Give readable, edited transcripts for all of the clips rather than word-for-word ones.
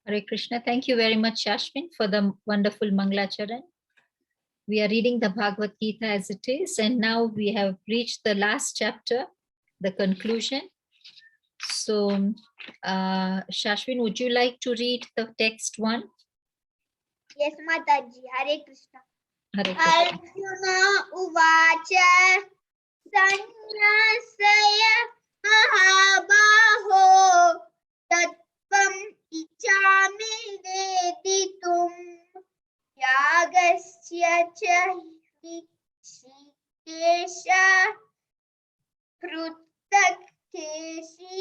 Hare Krishna. Thank you very much, Shashwin, for the wonderful Manglacharan. We are reading the Bhagavad Gita as it is, and now we have reached the last chapter, the conclusion. So, Shashwin, would you like to read the text one? Yes, Mataji. Hare Krishna. Hare Krishna. Arjuna Uvacha Sanyasaya Mahabaho Tattvam Ichami Veditum Yagasya Cha Hikshikesha Krutak Keshi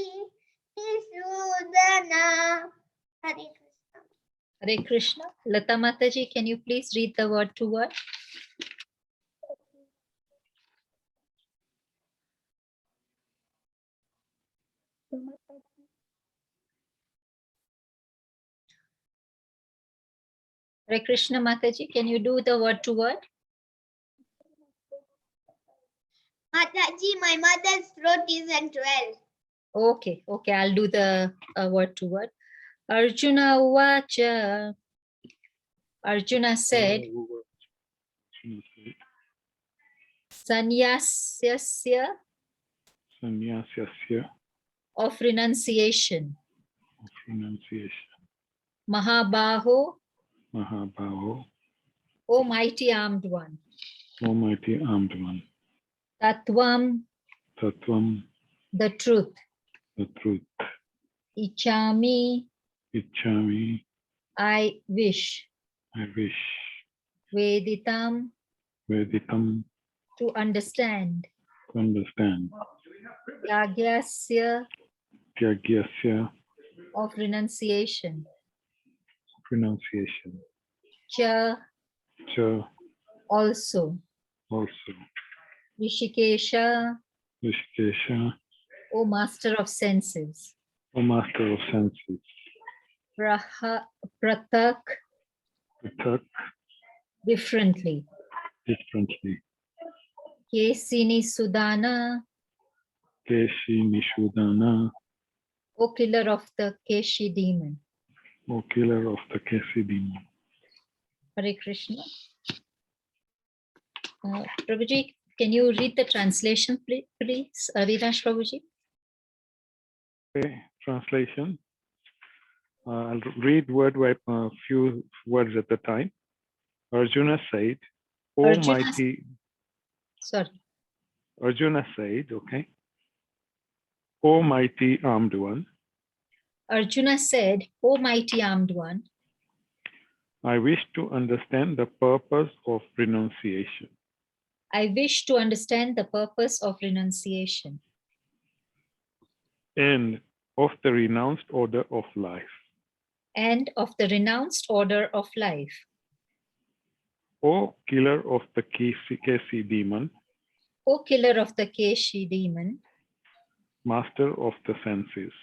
Nisudana. Hare Krishna. Hare Krishna. Lata Mataji, can you please read the word to word? Hare Krishna Mataji, can you do the word to word? Mataji, my mother's throat isn't well. Okay, I'll do the word to word. Arjuna Uvacha. Arjuna said, Sannyasya of renunciation. Mahabaho, O mighty armed one. Tattvam, the truth. Ichami, I wish. Veditam, to understand. Yagyasya, of renunciation. Cha, also. Rishikesha, O master of senses. Pratak, differently. Kesini Sudana, O killer of the Keshi demon. Hare Krishna. Prabhuji, can you read the translation, please? Avinash Prabhuji. Okay, translation. I'll read word by a few words at a time. Arjuna said, Arjuna said, okay. O mighty armed one. Arjuna said, O mighty armed one. I wish to understand the purpose of renunciation. I wish to understand the purpose of renunciation. And of the renounced order of life. And of the renounced order of life. O killer of the Keshi demon. O killer of the Keshi demon. Master of the senses.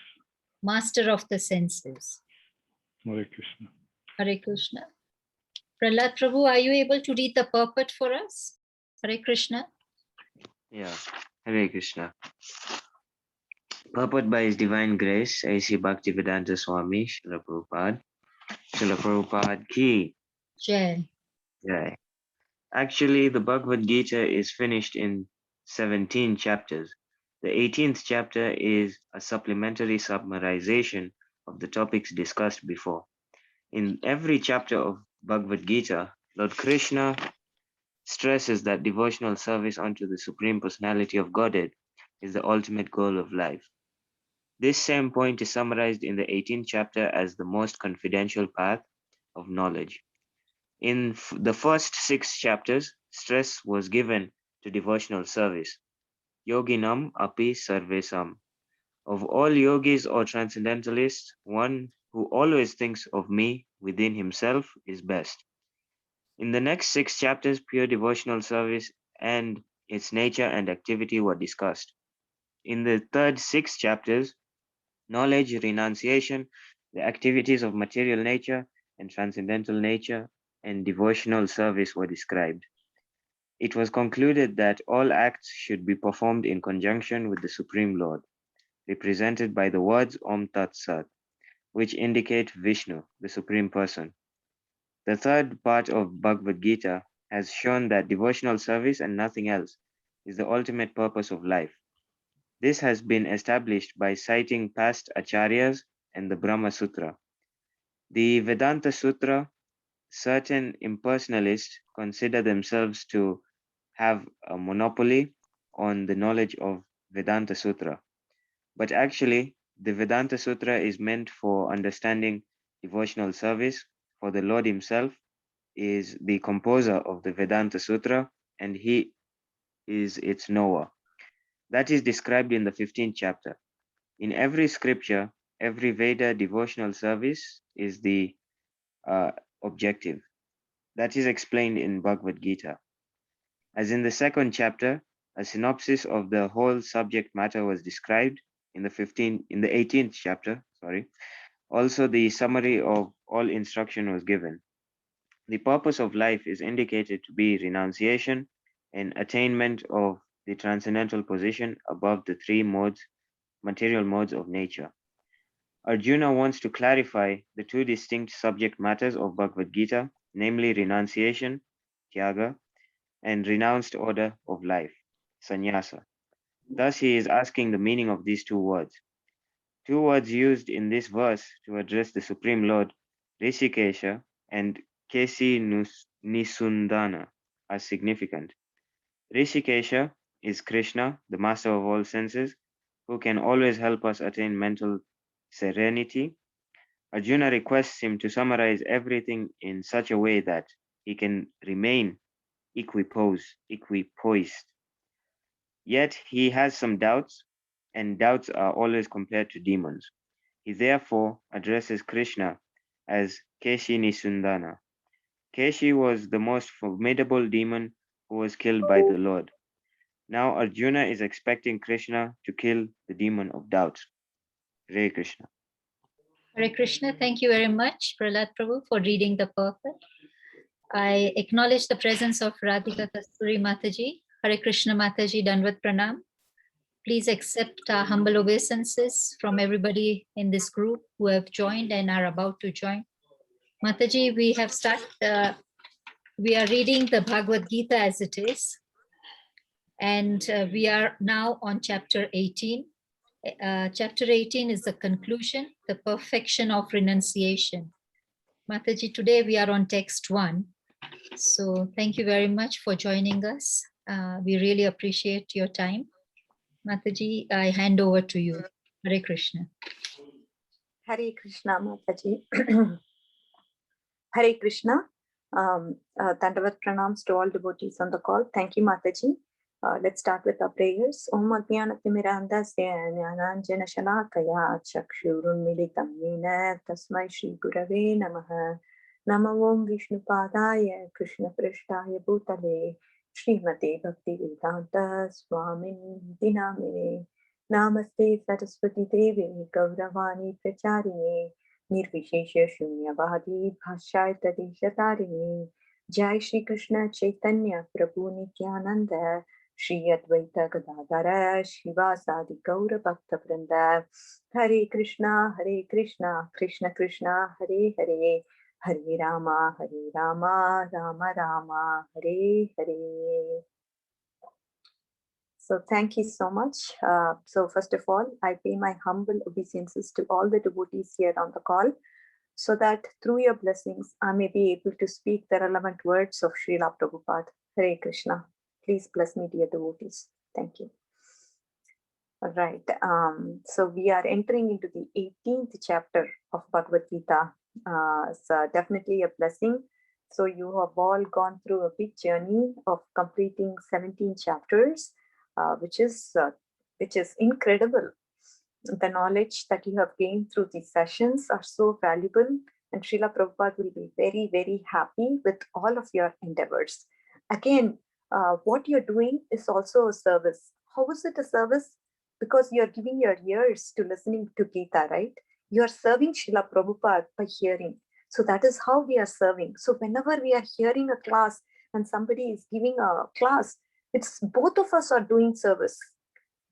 Master of the senses. Hare Krishna. Hare Krishna. Prahlad Prabhu, are you able to read the purport for us? Hare Krishna. Yeah, Hare Krishna. Purport by His Divine Grace, A.C. Bhaktivedanta Swami, Srila Prabhupada. Srila Prabhupada ki Jai. Jai. Actually, the Bhagavad Gita is finished in 17 chapters. The 18th chapter is a supplementary summarization of the topics discussed before. In every chapter of Bhagavad Gita, Lord Krishna stresses that devotional service unto the Supreme Personality of Godhead is the ultimate goal of life. This same point is summarized in the 18th chapter as the most confidential path of knowledge. In the first 6 chapters, stress was given to devotional service. Yoginam api sarvesam. Of all yogis or transcendentalists, one who always thinks of me within himself is best. In the next 6 chapters, pure devotional service and its nature and activity were discussed. In the third 6 chapters, knowledge, renunciation, the activities of material nature and transcendental nature, and devotional service were described. It was concluded that all acts should be performed in conjunction with the Supreme Lord, represented by the words Om Tat Sat. which indicate Vishnu, the Supreme Person. The third part of Bhagavad-Gita has shown that devotional service and nothing else is the ultimate purpose of life. This has been established by citing past acharyas and the Brahma Sutra. The Vedanta Sutra, certain impersonalists consider themselves to have a monopoly on the knowledge of Vedanta Sutra. But actually, the Vedanta Sutra is meant for understanding devotional service, for the Lord Himself is the composer of the Vedanta Sutra and He is its knower. That is described in the 15th chapter. In every scripture, every Veda devotional service is the objective. That is explained in Bhagavad Gita. As in the second chapter, a synopsis of the whole subject matter was described in the 18th chapter, Also, the summary of all instruction was given. The purpose of life is indicated to be renunciation and attainment of the transcendental position above the three material modes of nature. Arjuna wants to clarify the two distinct subject matters of Bhagavad Gita, namely renunciation, Tyaga, and renounced order of life, sannyasa. Thus, he is asking the meaning of these two words. Two words used in this verse to address the Supreme Lord, Rishikesha and Kesi Nisundana, are significant. Rishikesha is Krishna, the master of all senses, who can always help us attain mental serenity. Arjuna requests him to summarize everything in such a way that he can remain equipoised. Yet he has some doubts, and doubts are always compared to demons. He therefore addresses Krishna as Keshi Nisundana. Keshi was the most formidable demon who was killed by the Lord. Now Arjuna is expecting Krishna to kill the demon of doubt. Hare Krishna. Hare Krishna, thank you very much, Prahlad Prabhu, for reading the purport. I acknowledge the presence of Radhika Kasturi Mataji. Hare Krishna Mataji, Danvat Pranam. Please accept our humble obeisances from everybody in this group who have joined and are about to join. Mataji, we have started, we are reading the Bhagavad Gita as it is. And we are now on chapter 18. Chapter 18 is the conclusion, the perfection of renunciation. Mataji, today we are on text 1. So thank you very much for joining us. We really appreciate your time. Mataji, I hand over to you. Hare Krishna. Hare Krishna, Mataji. Hare Krishna. Dandavat pranams to all devotees on the call. Thank you, Mataji. Let's start with our prayers. Om Adhyanatimmirandasya Jnananjana Shalakaya Chakshurun Militam Yena Tasmai Shri Gurave Namaha. Namo Om Vishnu Padaya Krishna Prashtaya Bhutale Srimate Bhakti Vedanta Swamin Dinamine Namaste Saraswati Devi Gauravani Pracharine Nirvishesha Shunyavadi Bhashai Tadeshatarine Jai Shri Krishna Chaitanya Prabhu Nityananda Shri Advaita Gadadhara Shivasadi Gaura Bhakta Vrinda Hare Krishna Krishna Krishna Hare Hare Hare Rama Rama Rama Hare Hare. So thank you so much. So first of all, I pay my humble obeisances to all the devotees here on the call, so that through your blessings, I may be able to speak the relevant words of Srila Prabhupada. Hare Krishna. Please bless me, dear devotees. Thank you. All right. So we are entering into the 18th chapter of Bhagavad Gita. So definitely a blessing. So you have all gone through a big journey of completing 17 chapters, which is incredible. The knowledge that you have gained through these sessions are so valuable, and Srila Prabhupada will be very, very happy with all of your endeavors. Again, what you're doing is also a service. How is it a service? Because you're giving your ears to listening to Gita, right? You're serving Srila Prabhupada by hearing. So that is how we are serving. So whenever we are hearing a class and somebody is giving a class, it's both of us are doing service.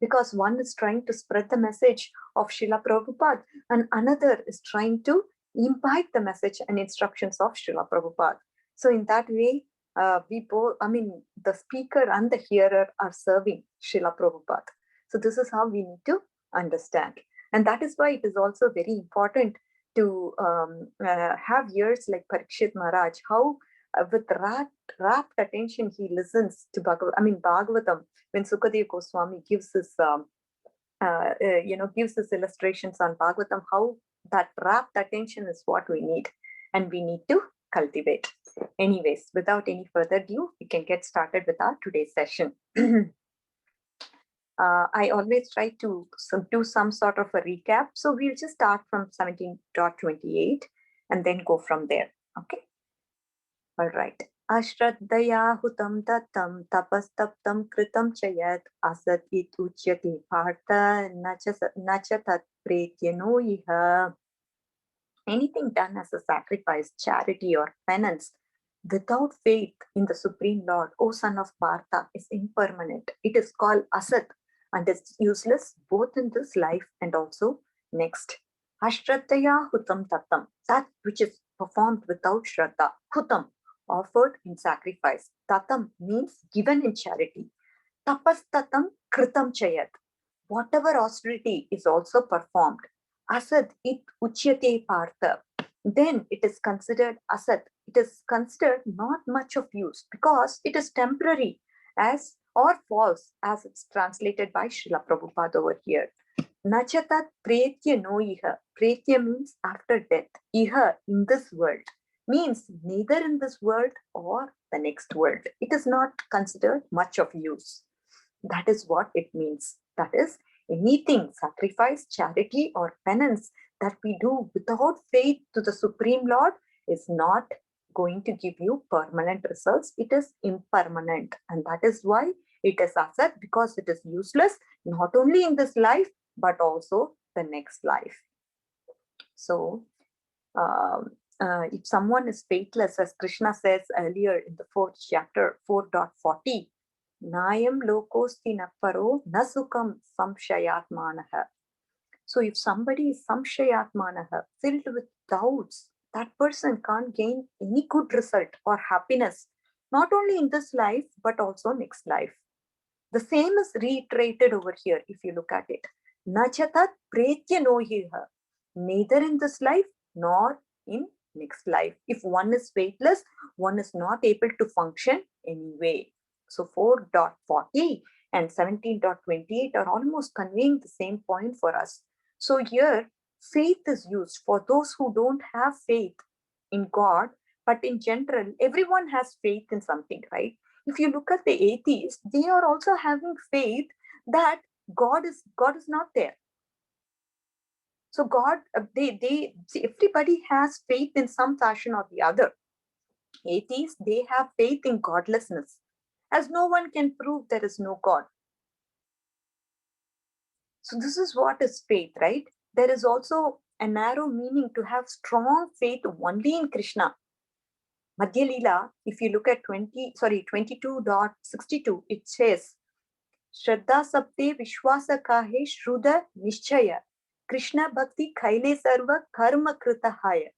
because one is trying to spread the message of Srila Prabhupada and another is trying to imbibe the message and instructions of Srila Prabhupada. So in that way, we both, the speaker and the hearer are serving Srila Prabhupada. So this is how we need to understand. And that is why it is also very important to have ears like Parikshit Maharaj, how with rapt attention he listens to Bhagavatam, when Sukadev Goswami gives his gives his illustrations on Bhagavatam, how that rapt attention is what we need and we need to cultivate. Anyways, without any further ado, we can get started with our today's session. I always try to do some sort of a recap. So we'll just start from 17.28 and then go from there. Okay. All right. Ashraddhaya hutam tattam tapastaptam kritam chayat asat it uchyati partha nacha tat pretyano iha. Anything done as a sacrifice, charity or penance without faith in the Supreme Lord, O son of Partha, is impermanent. It is called asat and is useless both in this life and also next. Ashraddhaya hutam tattam, that which is performed without Shraddha. Hutam, offered in sacrifice. Tatam means given in charity. Tapastatam kritam chayat, whatever austerity is also performed. Asad it uchyate partha, then it is considered asat. It is considered not much of use because it is temporary as or false, as it's translated by Srila Prabhupada over here. Nachatat pretya no iha. Pretya means after death. Iha, in this world, means neither in this world or the next world. It is not considered much of use. That is what it means. That is, anything, sacrifice, charity, or penance that we do without faith to the Supreme Lord is not going to give you permanent results. It is impermanent. And that is why it is asat, because it is useless, not only in this life, but also the next life. So, if someone is faithless, as Krishna says earlier in the 4th chapter, 4.40, Nayam lokosti naparo nasukam samshayatmanaha. So if somebody is samshayatmanaha, filled with doubts, that person can't gain any good result or happiness, not only in this life, but also next life. The same is reiterated over here if you look at it. Nachatat pretya nohiha, neither in this life nor in next life. If one is faithless, one is not able to function anyway. So 4.40 and 17.28 are almost conveying the same point for us. So here, faith is used for those who don't have faith in God, but in general, everyone has faith in something, right? If you look at the atheists, they are also having faith that God is not there. So God, everybody has faith in some fashion or the other. Atheists, they have faith in godlessness, as no one can prove there is no God. So this is what is faith, right? There is also a narrow meaning to have strong faith only in Krishna. Madhya Leela, if you look at 22.62, it says, Shraddha sabde vishwasa kahe shruda nishchaya, Krishna bhakti kaile sarva karma kritahaya.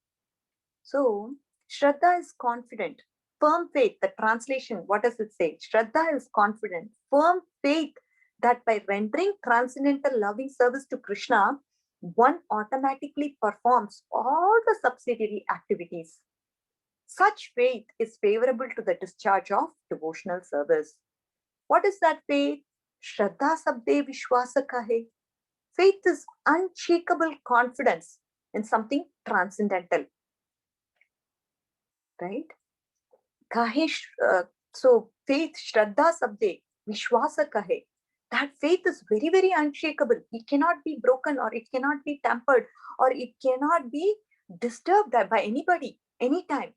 So, Shraddha is confident, firm faith. The translation, what does it say? Shraddha is confident, firm faith that by rendering transcendental loving service to Krishna, one automatically performs all the subsidiary activities. Such faith is favorable to the discharge of devotional service. What is that faith? Shraddha sabde vishwasa kahe. Faith is unshakable confidence in something transcendental. Right? Kahe, so faith, Shraddha sabde, vishwasa kahe. That faith is very, very unshakable. It cannot be broken, or it cannot be tampered, or it cannot be disturbed by anybody, anytime.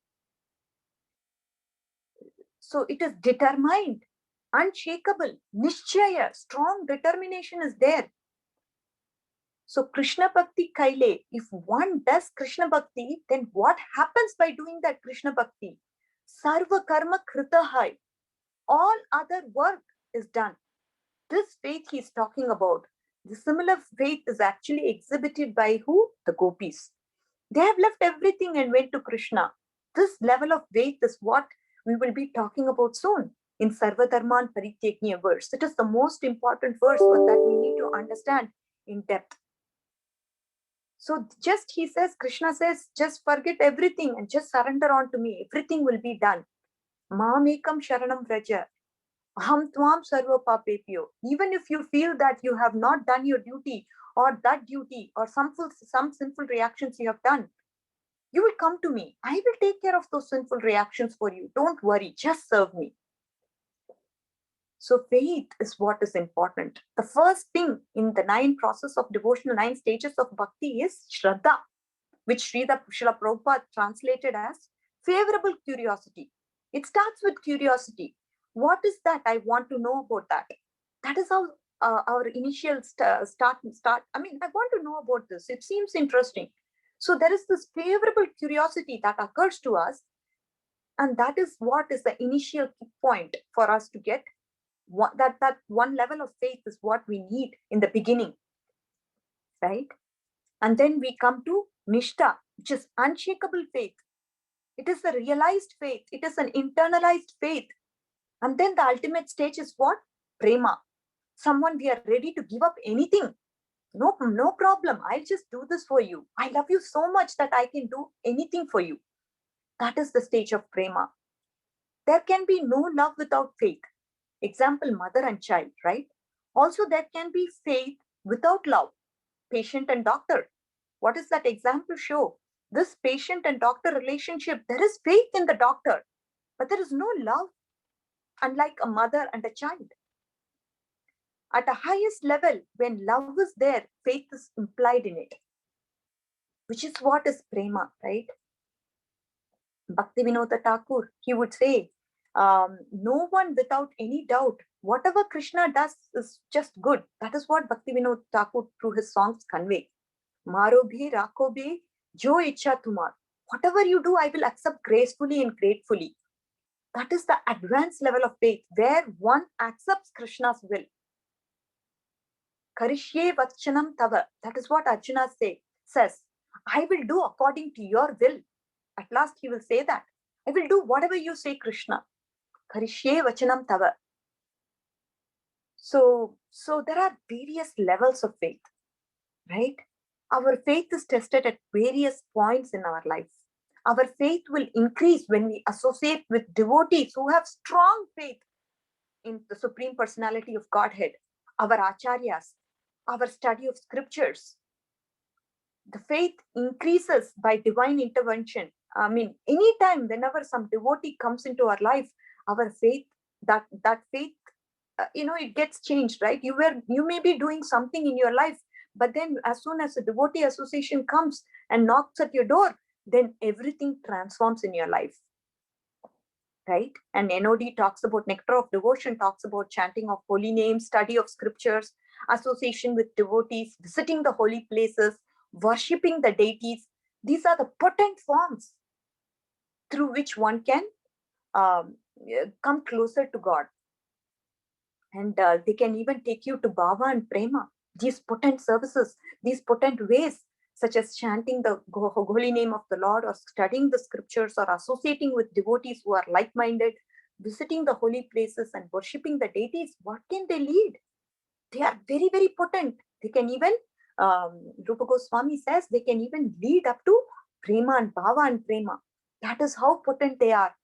So it is determined, unshakable, nishchaya, strong determination is there. So Krishna Bhakti Kaile, if one does Krishna Bhakti, then what happens by doing that Krishna Bhakti? Sarva Karma Kritahai. All other work is done. This faith he's talking about, the similar faith is actually exhibited by who? The gopis. They have left everything and went to Krishna. This level of faith is what we will be talking about soon in Sarva Dharman Parityajna verse. It is the most important verse that we need to understand in depth. So just he says, Krishna says, just forget everything and just surrender on to me. Everything will be done. Mamekam Sharanam Vraja. Aham Tvam Sarva Papepyo. Even if you feel that you have not done your duty or that duty or some sinful reactions you have done, you will come to me. I will take care of those sinful reactions for you. Don't worry, just serve me. So faith is what is important. The first thing in the 9 process of devotional 9 stages of bhakti is Shraddha, which Srila Prabhupada translated as favorable curiosity. It starts with curiosity. What is that? I want to know about that. That is how our initial start. I mean, I want to know about this. It seems interesting. So there is this favorable curiosity that occurs to us. And that is what is the initial point for us to get. That one level of faith is what we need in the beginning, right? And then we come to Nishtha, which is unshakable faith. It is a realized faith. It is an internalized faith. And then the ultimate stage is what? Prema. Someone we are ready to give up anything. No problem. I'll just do this for you. I love you so much that I can do anything for you. That is the stage of prema. There can be no love without faith. Example, mother and child, right? Also, there can be faith without love. Patient and doctor. What does that example show? This patient and doctor relationship, there is faith in the doctor, but there is no love, unlike a mother and a child. At the highest level, when love is there, faith is implied in it, which is what is prema, right? Bhaktivinoda Thakur, he would say, no one without any doubt, whatever Krishna does is just good. That is what Bhaktivinoda Thakur through his songs convey. Maro bhi rakho bhi jo ichha tumar. Whatever you do, I will accept gracefully and gratefully. That is the advanced level of faith where one accepts Krishna's will. Karishye vachanam tava. That is what Arjuna says. I will do according to your will. At last he will say that. I will do whatever you say, Krishna. Karishye vachanam tava. So there are various levels of faith, right? Our faith is tested at various points in our life. Our faith will increase when we associate with devotees who have strong faith in the Supreme Personality of Godhead, our acharyas, our study of scriptures. The faith increases by divine intervention. I mean, anytime, whenever some devotee comes into our life, our faith, that faith, it gets changed, right? You may be doing something in your life, but then as soon as a devotee association comes and knocks at your door, then everything transforms in your life, right? And NOD talks about nectar of devotion, talks about chanting of holy names, study of scriptures, association with devotees, visiting the holy places, worshipping the deities. These are the potent forms through which one can come closer to God. And they can even take you to bhava and prema. These potent services, these potent ways, such as chanting the holy name of the Lord, or studying the scriptures, or associating with devotees who are like-minded, visiting the holy places and worshipping the deities, what can they lead? They are very, very potent. They can even, Rupa Goswami says, they can even lead up to prema and bhava and prema. That is how potent they are.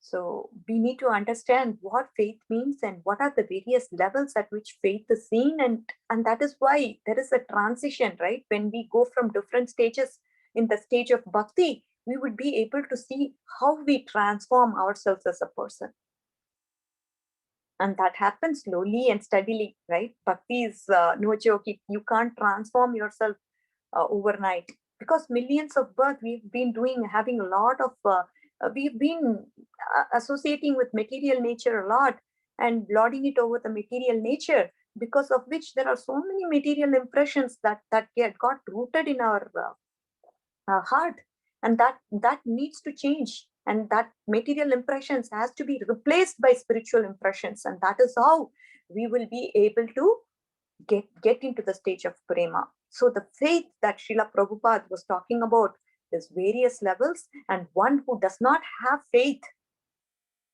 So we need to understand what faith means and what are the various levels at which faith is seen. And that is why there is a transition, right? When we go from different stages in the stage of bhakti, we would be able to see how we transform ourselves as a person. And that happens slowly and steadily, right? Bhakti is no joke. You can't transform yourself overnight, because millions of births we've been having a lot of we've been associating with material nature a lot and lording it over the material nature, because of which there are so many material impressions that got rooted in our heart. And that needs to change. And that material impressions has to be replaced by spiritual impressions. And that is how we will be able to get into the stage of prema. So the faith that Srila Prabhupada was talking about is various levels. And one who does not have faith,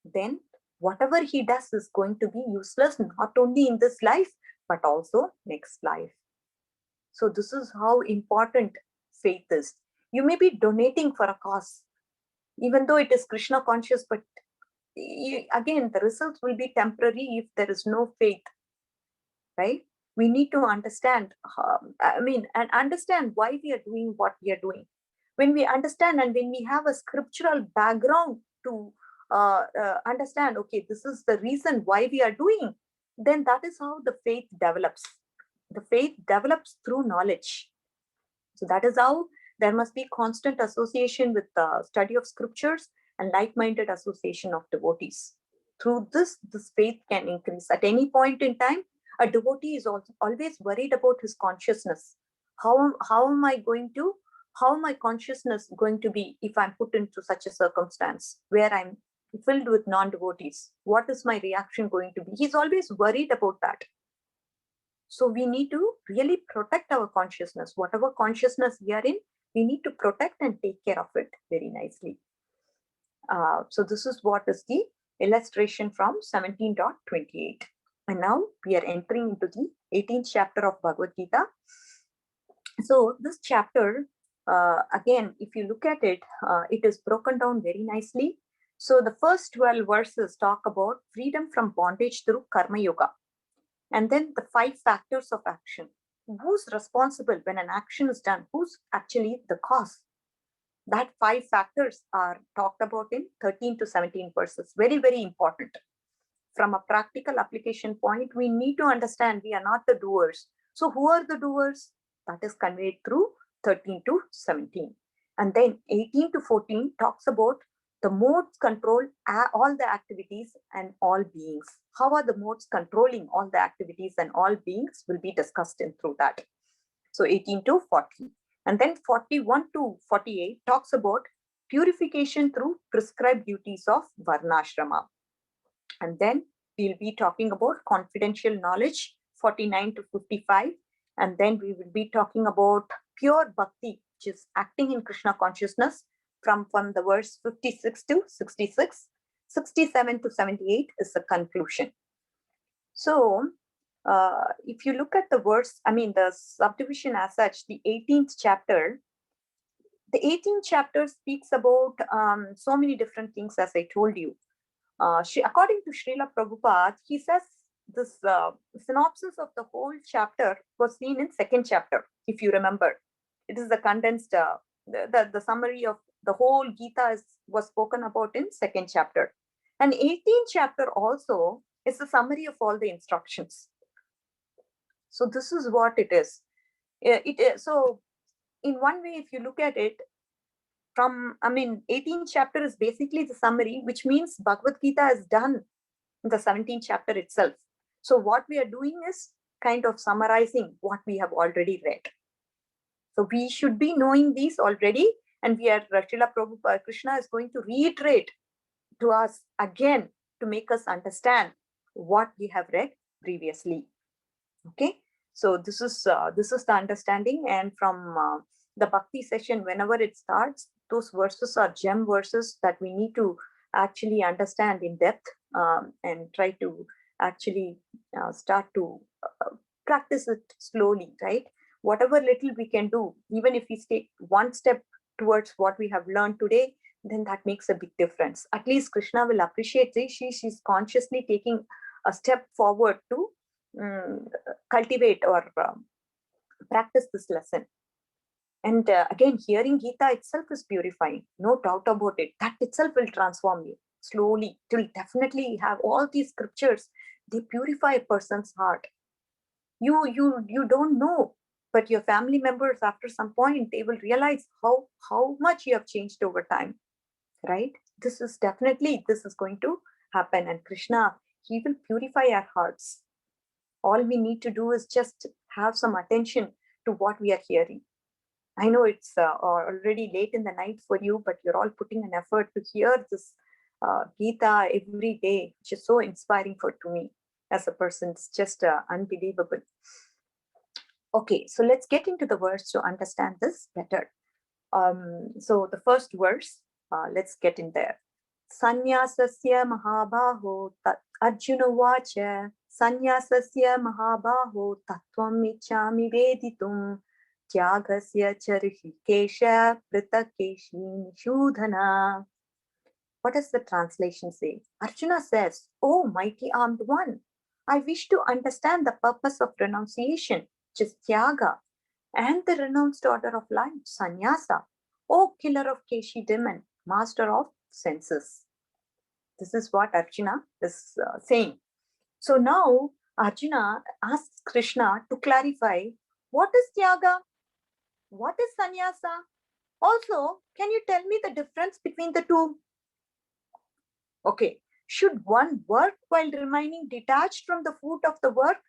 then whatever he does is going to be useless, not only in this life, but also next life. So this is how important faith is. You may be donating for a cause, even though it is Krishna conscious, but again, the results will be temporary if there is no faith, right? We need to understand, and understand why we are doing what we are doing. When we understand and when we have a scriptural background to understand, okay, this is the reason why we are doing, then that is how the faith develops. The faith develops through knowledge. So that is how there must be constant association with the study of scriptures and like-minded association of devotees. Through this faith can increase. At any point in time, a devotee is also always worried about his consciousness. How my consciousness going to be if I'm put into such a circumstance where I'm filled with non-devotees? What is my reaction going to be? He's always worried about that. So we need to really protect our consciousness. Whatever consciousness we are in, we need to protect and take care of it very nicely. So this is what is the illustration from 17.28. And now we are entering into the 18th chapter of Bhagavad-Gita. So this chapter, again, if you look at it, it is broken down very nicely. So the first 12 verses talk about freedom from bondage through Karma Yoga. And then the 5 factors of action. Who's responsible when an action is done? Who's actually the cause? That 5 factors are talked about in 13 to 17 verses. Very, very important. From a practical application point, we need to understand we are not the doers. So who are the doers? That is conveyed through 13 to 17. And then 18 to 14 talks about the modes control all the activities and all beings. How are the modes controlling all the activities and all beings will be discussed in through that. So 18 to 40. And then 41 to 48 talks about purification through prescribed duties of Varnashrama. And then we'll be talking about confidential knowledge, 49 to 55. And then we will be talking about pure bhakti, which is acting in Krishna consciousness, from the verse 56 to 66. 67 to 78 is the conclusion. So if you look at the verse, the subdivision as such, the 18th chapter, the 18th chapter speaks about so many different things, as I told you. According to Srila Prabhupada, he says this synopsis of the whole chapter was seen in 2nd chapter, if you remember. It is the condensed, the summary of the whole Gita was spoken about in 2nd chapter. And 18th chapter also is a summary of all the instructions. So this is what it is. So in one way, if you look at it, 18th chapter is basically the summary, which means Bhagavad Gita is done in the 17th chapter itself. So what we are doing is kind of summarizing what we have already read. So we should be knowing these already, and Srila Prabhupada, Krishna is going to reiterate to us again to make us understand what we have read previously. Okay, so this is the understanding, and from the bhakti session, whenever it starts, those verses are gem verses that we need to actually understand in depth and try to actually start to practice it slowly, right? Whatever little we can do, even if we take one step towards what we have learned today, then that makes a big difference. At least Krishna will appreciate this. She's consciously taking a step forward to cultivate or practice this lesson. And again, hearing Gita itself is purifying, no doubt about it. That itself will transform you slowly. It will definitely have all these scriptures. They purify a person's heart. You don't know, but your family members, after some point, they will realize how much you have changed over time, right? This is going to happen. And Krishna, he will purify our hearts. All we need to do is just have some attention to what we are hearing. I know it's already late in the night for you, but you're all putting an effort to hear this Gita every day, which is so inspiring to me as a person. It's just unbelievable. Okay, so let's get into the verse to understand this better. So the first verse, let's get in there. Sanyasasya mahabaho tat Arjuna vacha Sanyasasya mahabaho tattvam ichami veditum Tyagasya charihikesha pritakeshi nishudhana. What does the translation say? Arjuna says, "Oh, mighty armed one, I wish to understand the purpose of renunciation, which is Tyaga, and the renounced order of life, Sannyasa. O killer of Keshi demon, master of senses." This is what Arjuna is saying. So now Arjuna asks Krishna to clarify, what is Tyaga? What is Sannyasa? Also, can you tell me the difference between the two? Okay, should one work while remaining detached from the fruit of the work,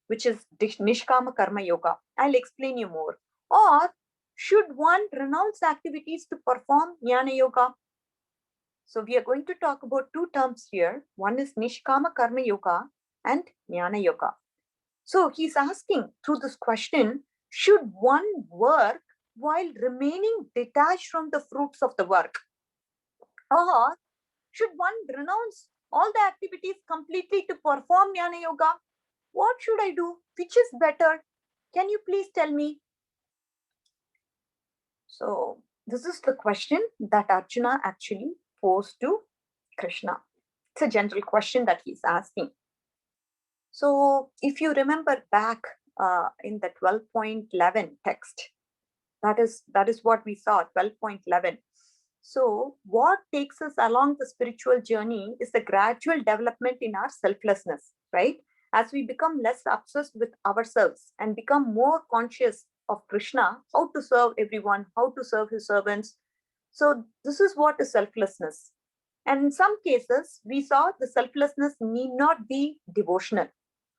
which is Nishkama Karma Yoga? I'll explain you more. Or should one renounce activities to perform Jnana Yoga? So we are going to talk about two terms here. One is Nishkama Karma Yoga and Jnana Yoga. So he's asking through this question, should one work while remaining detached from the fruits of the work? Or should one renounce all the activities completely to perform Jnana Yoga? What should I do? Which is better? Can you please tell me? So this is the question that Arjuna actually posed to Krishna. It's a general question that he's asking. So if you remember back in the 12.11 text, that is what we saw, 12.11. So what takes us along the spiritual journey is the gradual development in our selflessness, right? As we become less obsessed with ourselves and become more conscious of Krishna, how to serve everyone, how to serve his servants. So this is what is selflessness. And in some cases, we saw the selflessness need not be devotional.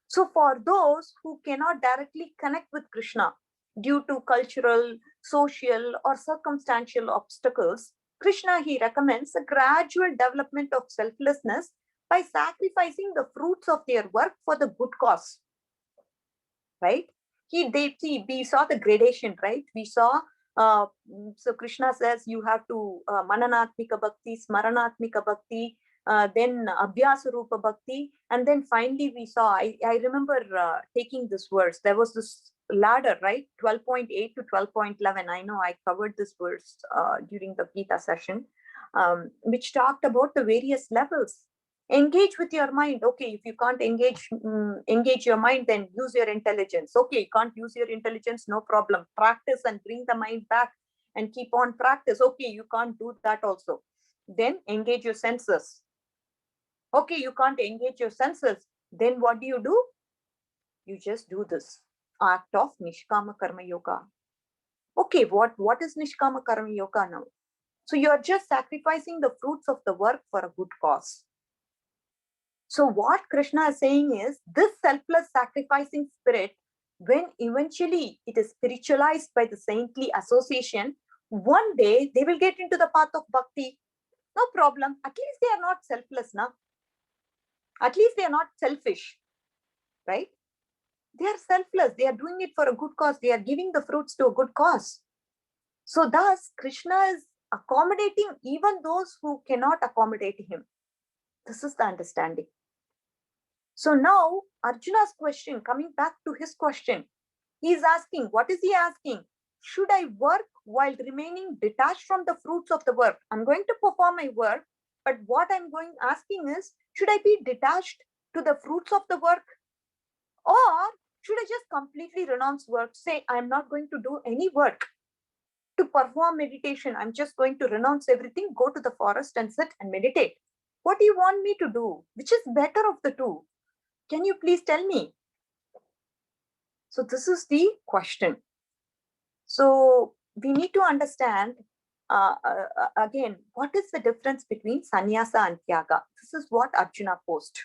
So for those who cannot directly connect with Krishna due to cultural, social, or circumstantial obstacles, Krishna, he recommends a gradual development of selflessness by sacrificing the fruits of their work for the good cause. Right? We saw the gradation, right? We saw, so Krishna says you have to mananatmika bhakti, smaranatmika bhakti, then abhyasa rupa bhakti, and then finally we saw, I remember taking this verse, there was this ladder, right? 12.8 to 12.11. I know I covered this verse during the Gita session, which talked about the various levels. Engage with your mind. Okay, if you can't engage your mind, then use your intelligence. Okay, you can't use your intelligence, no problem. Practice and bring the mind back and keep on practice. Okay, you can't do that also. Then engage your senses. Okay, you can't engage your senses. Then what do? You just do this act of Nishkama Karma Yoga. Okay, what is Nishkama Karma Yoga now? So you're just sacrificing the fruits of the work for a good cause. So what Krishna is saying is this selfless sacrificing spirit, when eventually it is spiritualized by the saintly association, one day they will get into the path of bhakti. No problem. At least they are not selfless now. At least they are not selfish, right? They are selfless. They are doing it for a good cause. They are giving the fruits to a good cause. So thus, Krishna is accommodating even those who cannot accommodate him. This is the understanding. So now Arjuna's question, coming back to his question, he is asking, what is he asking? Should I work while remaining detached from the fruits of the work? I'm going to perform my work, but what I'm asking is, should I be detached to the fruits of the work? Or should I just completely renounce work? Say, I'm not going to do any work to perform meditation. I'm just going to renounce everything, go to the forest and sit and meditate. What do you want me to do? Which is better of the two? Can you please tell me? So this is the question. So we need to understand again, what is the difference between sannyasa and tyaga? This is what Arjuna posed.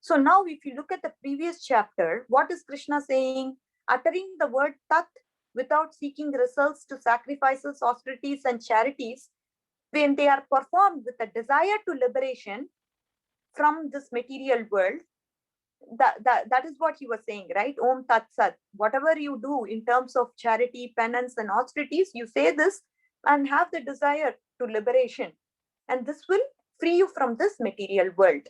So now if you look at the previous chapter, what is Krishna saying? Uttering the word tat, without seeking results to sacrifices, austerities, and charities, when they are performed with a desire to liberation from this material world, that is what he was saying, right? Om Tat Sat. Whatever you do in terms of charity, penance, and austerities, you say this and have the desire to liberation. And this will free you from this material world.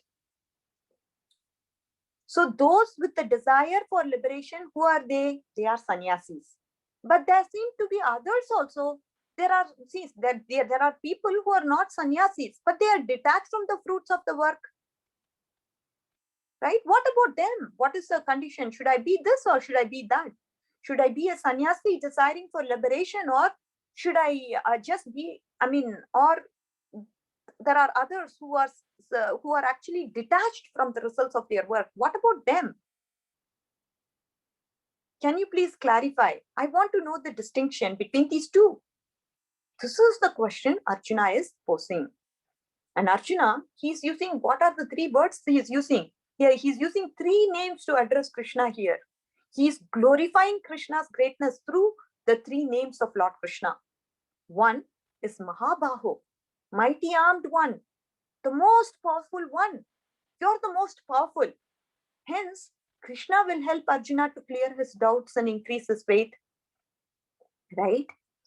So those with the desire for liberation, who are they? They are sannyasis. But there seem to be others also. There are people who are not sannyasis, but they are detached from the fruits of the work. Right? What about them? What is the condition? Should I be this or should I be that? Should I be a sannyasi desiring for liberation, or should I just be, or there are others who are actually detached from the results of their work. What about them? Can you please clarify? I want to know the distinction between these two. This is the question Arjuna is posing. And Arjuna, he's using, what are the three words he is using? Here, he's using three names to address Krishna here. He's glorifying Krishna's greatness through the three names of Lord Krishna. One is Mahabaho, mighty armed one, the most powerful one. You're the most powerful. Hence, Krishna will help Arjuna to clear his doubts and increase his faith. Right?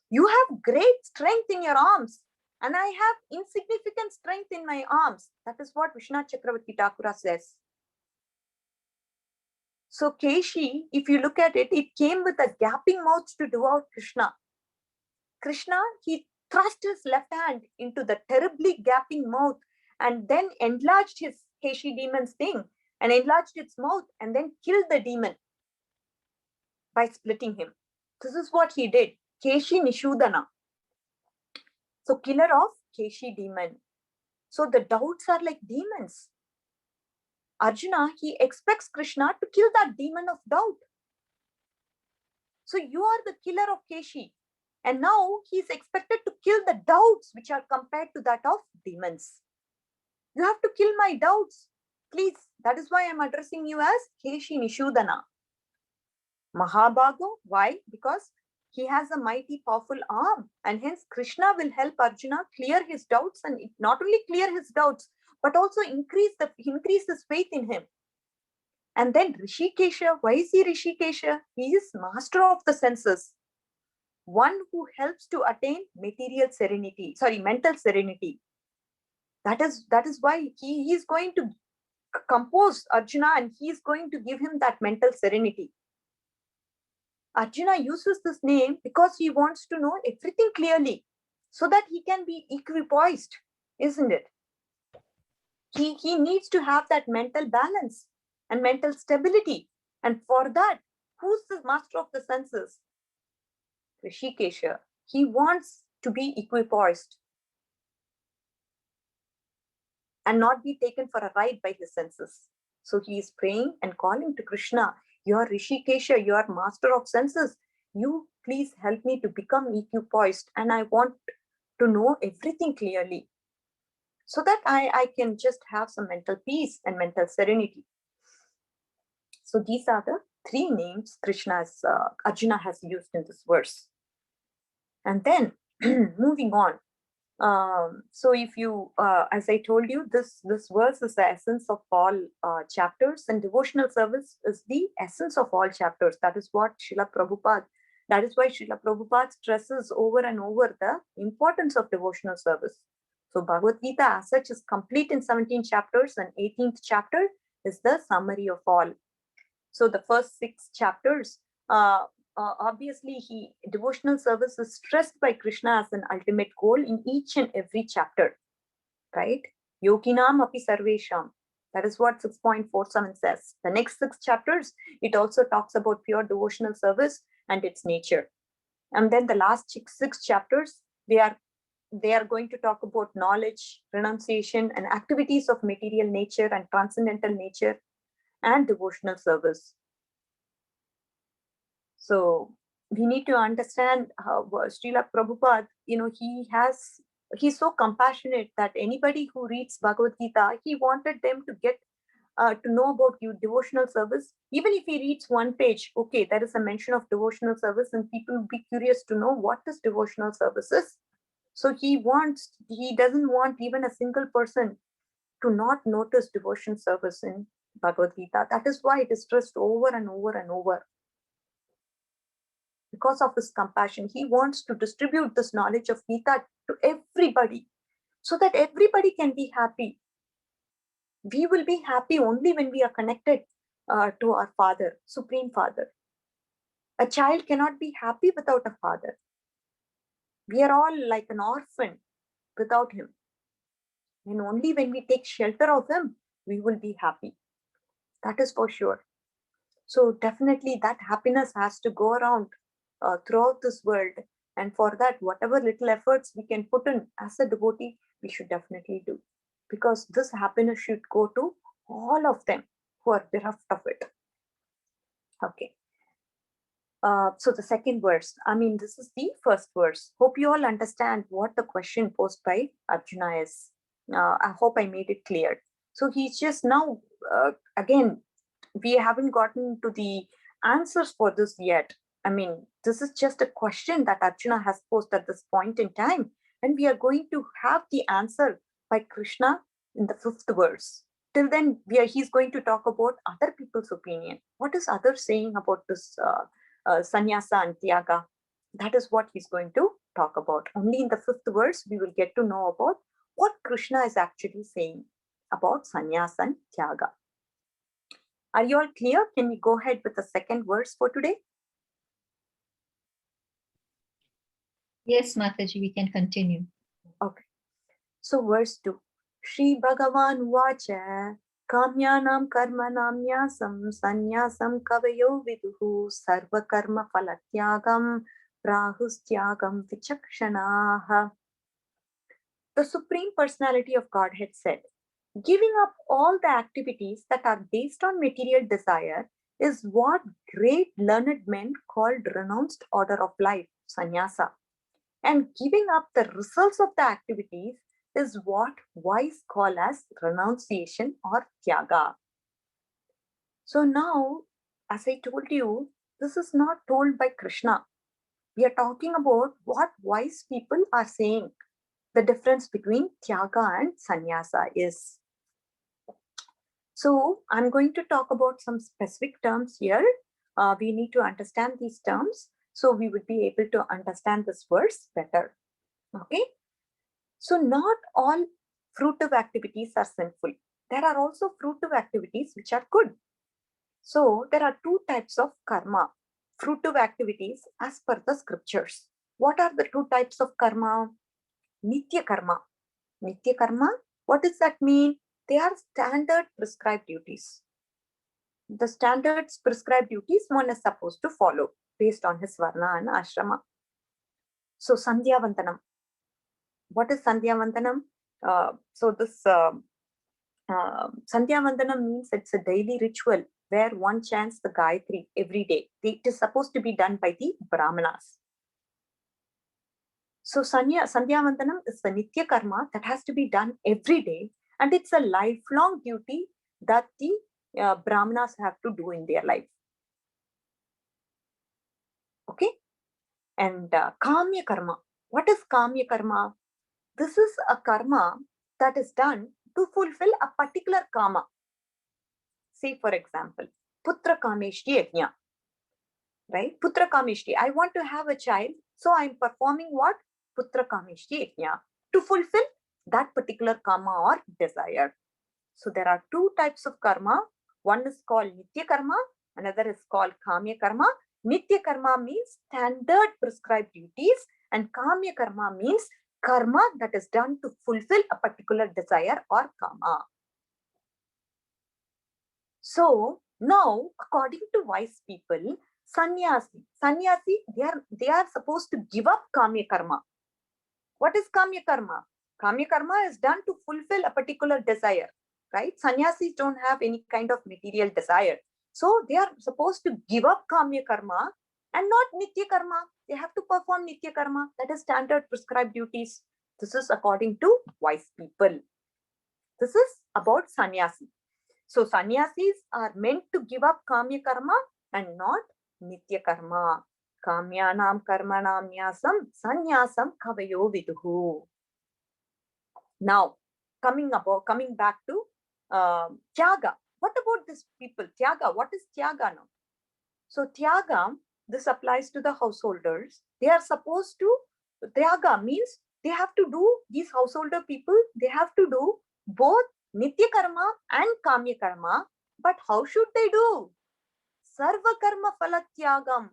You have great strength in your arms, and I have insignificant strength in my arms. That is what Vishwanath Chakravarti Thakura says. So Keshi, if you look at it, it came with a gaping mouth to devour Krishna. Krishna, he thrust his left hand into the terribly gaping mouth and then enlarged his Keshi demon's thing and enlarged its mouth and then killed the demon by splitting him. This is what he did. Keshi Nishudana. So killer of Keshi demon. So the doubts are like demons. Arjuna, he expects Krishna to kill that demon of doubt. So you are the killer of Keshi. And now he is expected to kill the doubts which are compared to that of demons. You have to kill my doubts. Please, that is why I'm addressing you as Keshi Nishudana. Mahabhago, why? Because he has a mighty powerful arm, and hence Krishna will help Arjuna clear his doubts, and not only clear his doubts, but also increase his faith in him. And then Rishikesha, why is he Rishikesha? He is master of the senses. One who helps to attain mental serenity. That is why he is going to compose Arjuna, and he is going to give him that mental serenity. Arjuna uses this name because he wants to know everything clearly so that he can be equipoised, isn't it? He needs to have that mental balance and mental stability. And for that, who's the master of the senses? Rishikesha. He wants to be equipoised and not be taken for a ride by his senses. So he is praying and calling to Krishna, you are Rishikesha, you are master of senses. You please help me to become equipoised, and I want to know everything clearly so that I can just have some mental peace and mental serenity. So these are the three names Arjuna has used in this verse. And then moving on. So if you, as I told you, this verse is the essence of all chapters, and devotional service is the essence of all chapters. That is why Srila Prabhupada stresses over and over the importance of devotional service. So Bhagavad-Gita as such is complete in 17 chapters, and 18th chapter is the summary of all. So the first 6 chapters, obviously devotional service is stressed by Krishna as an ultimate goal in each and every chapter, right? Yoginam api sarvesham. That is what 6.47 says. The next 6 chapters, it also talks about pure devotional service and its nature. And then the last 6 chapters, they are going to talk about knowledge, renunciation, and activities of material nature and transcendental nature and devotional service. So we need to understand how Srila Prabhupada, he's so compassionate that anybody who reads Bhagavad Gita, he wanted them to get to know about you devotional service. Even if he reads one page, okay, there is a mention of devotional service, and people will be curious to know what is devotional services. So he doesn't want even a single person to not notice devotion service in Bhagavad Gita. That is why it is stressed over and over and over. Because of his compassion, he wants to distribute this knowledge of Gita to everybody so that everybody can be happy. We will be happy only when we are connected to our Father, Supreme Father. A child cannot be happy without a father. We are all like an orphan without him. And only when we take shelter of him, we will be happy. That is for sure. So definitely that happiness has to go around throughout this world. And for that, whatever little efforts we can put in as a devotee, we should definitely do. Because this happiness should go to all of them who are bereft of it. Okay. So the second verse, this is the first verse. Hope you all understand what the question posed by Arjuna is. I hope I made it clear. So he's just now, again, we haven't gotten to the answers for this yet. This is just a question that Arjuna has posed at this point in time. And we are going to have the answer by Krishna in the 5th verse. Till then, he's going to talk about other people's opinion. What is others saying about this sannyasa and tyaga? That is what he's going to talk about. Only in the 5th verse, we will get to know about what Krishna is actually saying about sannyasa and tyaga. Are you all clear? Can we go ahead with the second verse for today? Yes, Mataji, we can continue. Okay. So verse 2. Shri Bhagavan Vacha Kamyanam Karmanam Nyasam Sanyasam Kavayo Viduhu Sarva Karma Phalatyagam Prahustyagam Vichakshanaha. The Supreme Personality of Godhead said, giving up all the activities that are based on material desire is what great learned men called renounced order of life, sannyasa. And giving up the results of the activities is what wise call as renunciation or tyaga. So now, as I told you, this is not told by Krishna. We are talking about what wise people are saying. The difference between tyaga and sannyasa is. So I'm going to talk about some specific terms here. We need to understand these terms so we would be able to understand this verse better. Okay. So not all fruitive activities are sinful. There are also fruitive activities which are good. So there are two types of karma, fruitive activities as per the scriptures. What are the two types of karma? Nitya karma. Nitya karma, what does that mean? They are standard prescribed duties. The standards prescribed duties one is supposed to follow based on his varna and ashrama. So Sandhya Vandanam. What is Sandhya Vandanam? Sandhya Vandanam means it's a daily ritual where one chants the Gayatri every day. It is supposed to be done by the Brahmanas. So Sandhya Vandanam is the Nitya Karma that has to be done every day, and it's a lifelong duty that the Brahmanas have to do in their life. Okay? And Kamiyah Karma. What is Kamiyah Karma? This is a karma that is done to fulfill a particular karma. Say, for example, Putra Kameshti Yajna. Right? Putra Kameshti. I want to have a child, so I'm performing what? Putra Kameshti Yajna to fulfill that particular karma or desire. So there are two types of karma. One is called Nitya Karma, another is called Kamiyah Karma. Nitya Karma means standard prescribed duties, and Kamiyah Karma means karma that is done to fulfill a particular desire or karma. So now, according to wise people, sannyasi, they are supposed to give up Kamiyah Karma. What is Kamiyah Karma? Kamiyah Karma is done to fulfill a particular desire, right? Sannyasis don't have any kind of material desire. So they are supposed to give up Kamiyah Karma and not Nitya Karma. They have to perform Nitya Karma, that is standard prescribed duties. This is according to wise people. This is about sannyasi. So sannyasis are meant to give up Kamya Karma and not Nitya Karma. Kamyanam karmanam nyasam sannyasam kavayo viduhu. Now, coming back to Tyaga. What about these people? Tyaga, what is Tyaga now? So Tyaga, this applies to the householders. They are supposed to, Tyaga means they have to do, these householder people, they have to do both Nitya Karma and Kamya Karma. But how should they do? Sarva Karma Phalatyagam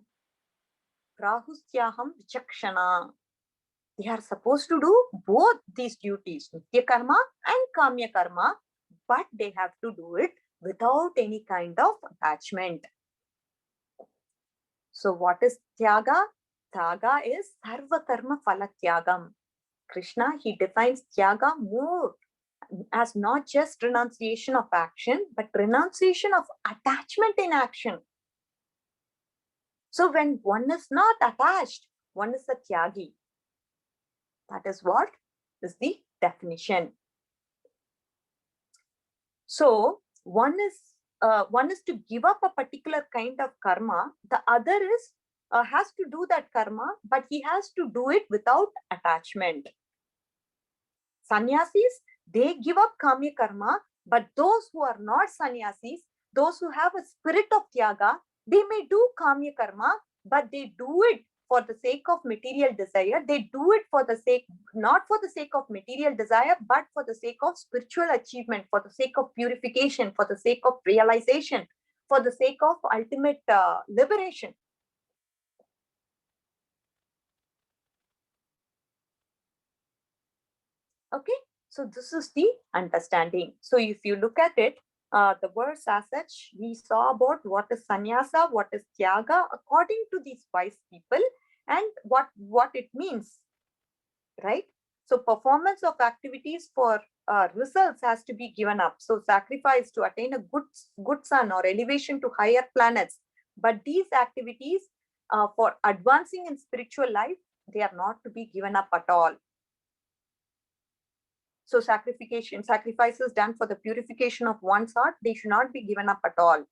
Prahustyaham Vichakshana. They are supposed to do both these duties, Nitya Karma and Kamya Karma, but they have to do it without any kind of attachment. So what is Tyaga? Tyaga is Sarva Karma Phalatyagam. Krishna, he defines Tyaga more as not just renunciation of action, but renunciation of attachment in action. So when one is not attached, one is a Tyagi. That is what is the definition. So one is to give up a particular kind of karma. The other is has to do that karma, but he has to do it without attachment. Sannyasis, they give up Kamya Karma, but those who are not sannyasis, those who have a spirit of Tyaga, they may do Kamya Karma, but they do it for the sake of material desire. They do it for the sake, not for the sake of material desire, but for the sake of spiritual achievement, for the sake of purification, for the sake of realization, for the sake of ultimate liberation. Okay, so this is the understanding. So if you look at it, the verse as such, we saw about what is sannyasa, what is tyaga, according to these wise people, and what it means, right? So performance of activities for results has to be given up. So sacrifice to attain a good sun or elevation to higher planets. But these activities for advancing in spiritual life, they are not to be given up at all. So sacrifices done for the purification of one's heart, they should not be given up at all.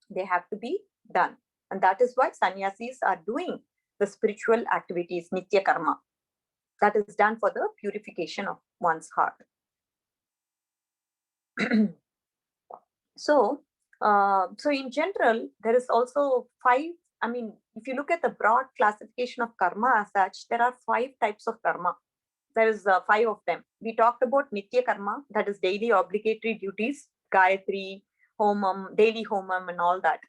They have to be done. And that is why sannyasis are doing the spiritual activities, Nitya Karma. That is done for the purification of one's heart. So in general, there is also 5, I mean, if you look at the broad classification of karma as such, there are 5 types of karma. There is 5 of them. We talked about Nitya Karma, that is daily obligatory duties, Gayatri, Homam, daily Homam and all that.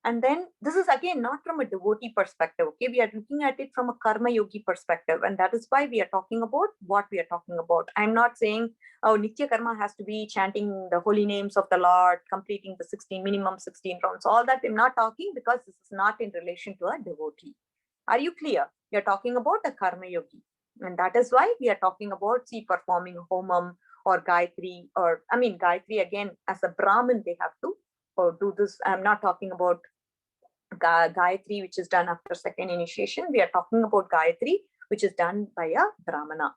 And then this is again not from a devotee perspective, okay? We are looking at it from a karma yogi perspective, and that is why we are talking about what we are talking about. I'm not saying, oh, Nitya Karma has to be chanting the holy names of the Lord, completing the minimum 16 rounds, all that I'm not talking, because this is not in relation to a devotee. Are you clear? We are talking about a karma yogi. And that is why we are talking about, performing Homam or Gayatri, or I mean, Gayatri again, as a Brahmin, they have to do this. I'm not talking about Gayatri, which is done after second initiation. We are talking about Gayatri, which is done by a Brahmana.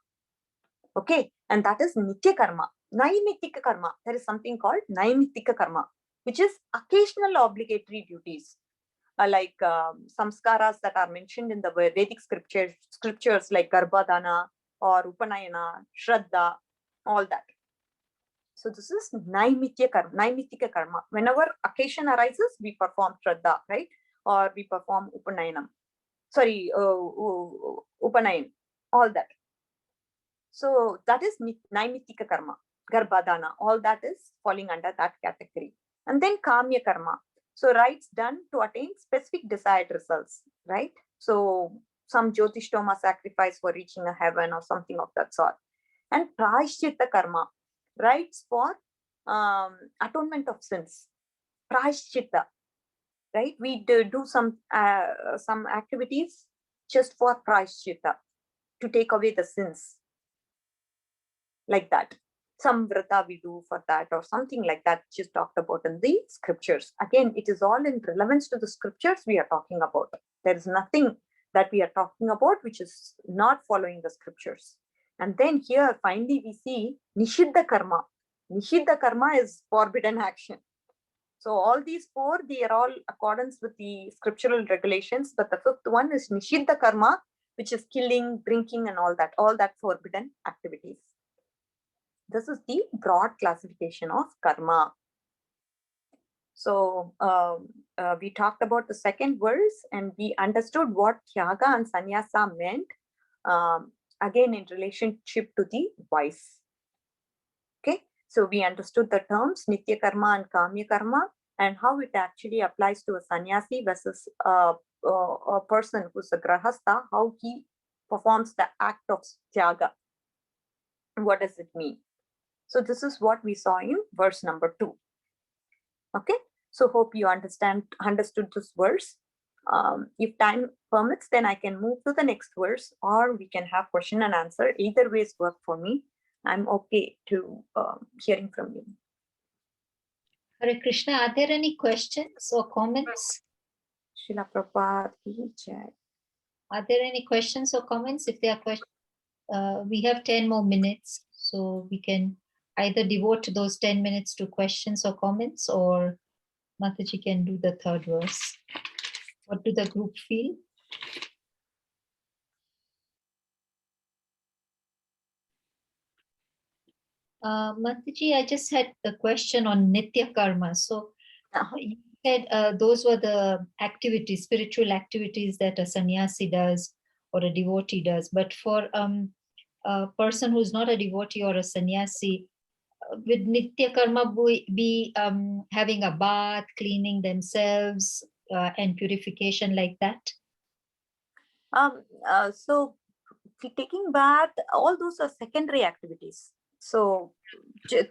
Okay, and that is Nitya Karma. Naimitika Karma, there is something called Naimitika Karma, which is occasional obligatory duties. Like samskaras that are mentioned in the Vedic scriptures like Garbhadana or Upanayana, Shraddha, all that. So this is Naimitika Karma. Whenever occasion arises, we perform Shraddha, right? Or we perform Upanayanam. Sorry, Upanayan, all that. So that is Naimitika Karma, Garbhadana, all that is falling under that category. And then Kamya Karma. So rites done to attain specific desired results, right? So some Jyotishtoma sacrifice for reaching a heaven or something of that sort. And Prayashchitta Karma, rites for atonement of sins. Prayashchitta, right? We do some activities just for Prayashchitta, to take away the sins. Like that. Some vrata we do for that, or something like that, which is talked about in the scriptures. Again, it is all in relevance to the scriptures we are talking about. There is nothing that we are talking about which is not following the scriptures. And then here, finally, we see Nishiddha Karma. Nishidha Karma is forbidden action. So all these four, they are all accordance with the scriptural regulations. But the fifth one is Nishidha Karma, which is killing, drinking, and all that forbidden activities. This is the broad classification of karma. So we talked about the second verse and we understood what Tyaga and Sannyasa meant, again in relationship to the vice. Okay, so we understood the terms Nitya Karma and Kamya Karma and how it actually applies to a sannyasi versus a person who's a grahastha, how he performs the act of Tyaga. What does it mean? So this is what we saw in verse number 2. Okay, so hope you understood this verse. If time permits, then I can move to the next verse, or we can have question and answer. Either ways work for me. I'm okay to hearing from you. Hare Krishna, are there any questions or comments? Srila Prabhupada ki jai. Are there any questions or comments? If there are questions, we have 10 more minutes, so we can either devote those 10 minutes to questions or comments, or Mataji can do the third verse. What do the group feel? Mataji, I just had a question on Nitya Karma. So you said those were the activities, spiritual activities that a sannyasi does or a devotee does. But for a person who's not a devotee or a sannyasi, would Nitya Karma be having a bath, cleaning themselves, and purification like that? So taking bath, all those are secondary activities. So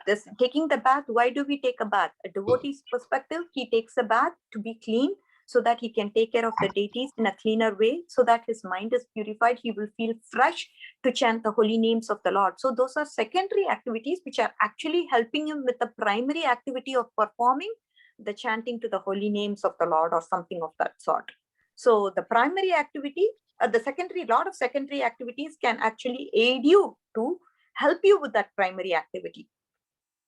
this taking the bath, why do we take a bath? A devotee's perspective, he takes a bath to be clean so that he can take care of the deities in a cleaner way, so that his mind is purified, he will feel fresh to chant the holy names of the Lord. So those are secondary activities which are actually helping him with the primary activity of performing the chanting to the holy names of the Lord or something of that sort. So the primary activity, the secondary, lot of secondary activities can actually aid you to help you with that primary activity,